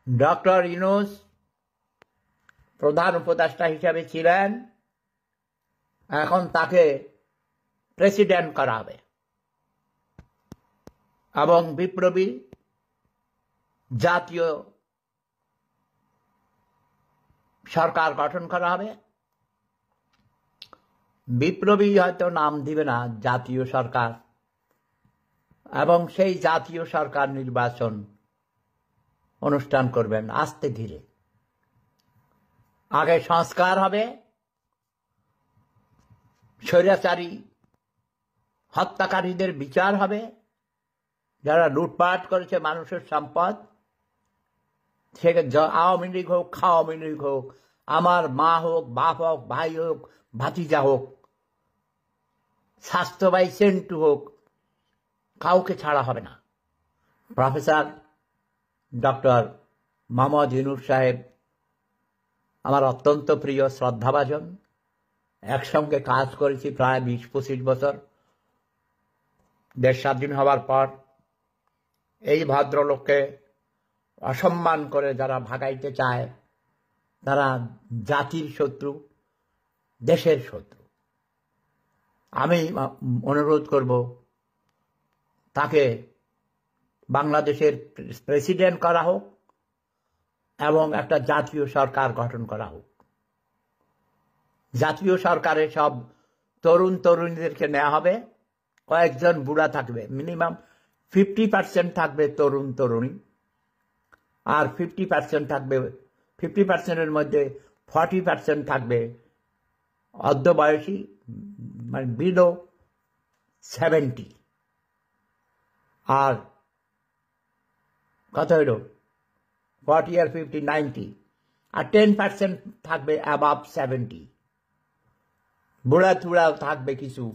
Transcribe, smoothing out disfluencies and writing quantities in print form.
Doctor Yunus প্রধান উপদেষ্টা হিসেবে ছিলেন, এখন তাকে প্রেসিডেন্ট করা হবে এবং বিপ্লবী জাতীয় সরকার গঠন করা হবে। বিপ্লবী হয়তো নাম দিবে না, জাতীয় সরকার, এবং সেই জাতীয় সরকার নির্বাচন অনুষ্ঠান করবেন আস্তে ধীরে। আগে সংস্কার হবে, স্বৈরাচারী হত্যাকারীদের বিচার হবে, যারা লুটপাট করেছে মানুষের সম্পদ, সে আওয়ামী লীগ হোক, খাওয়ামী লীগ হোক, আমার মা হোক, বাপ হোক, ভাই হোক, ভাতিজা হোক, স্বাস্থ্যবাহী সেন্টু হোক, কাউকে ছাড়া হবে না। প্রফেসর ডক্টর মোহাম্মদ ইউনূস সাহেব আমার অত্যন্ত প্রিয়, শ্রদ্ধাভাজন। একসঙ্গে কাজ করেছি প্রায় 20-25 বছর। দেশ স্বাধীন হওয়ার পর এই ভদ্রলোককে অসম্মান করে যারা ভাগাইতে চায়, তারা জাতির শত্রু, দেশের শত্রু। আমি অনুরোধ করব তাকে বাংলাদেশের প্রেসিডেন্ট করা হোক এবং একটা জাতীয় সরকার গঠন করা হোক। জাতীয় সরকারে সব তরুণ তরুণীদেরকে নেওয়া হবে, কয়েকজন বুড়া থাকবে, মিনিমাম 50% থাকবে তরুণ তরুণী, আর 50% থাকবে, 50%-এর মধ্যে 40% থাকবে অর্ধবয়সী, মানে বিলো 70, আর কত হইল 40 আর 50 90, আর 10% থাকবে অ্যাবাভ 70। বুড়া টুড়া থাকবে কিছু,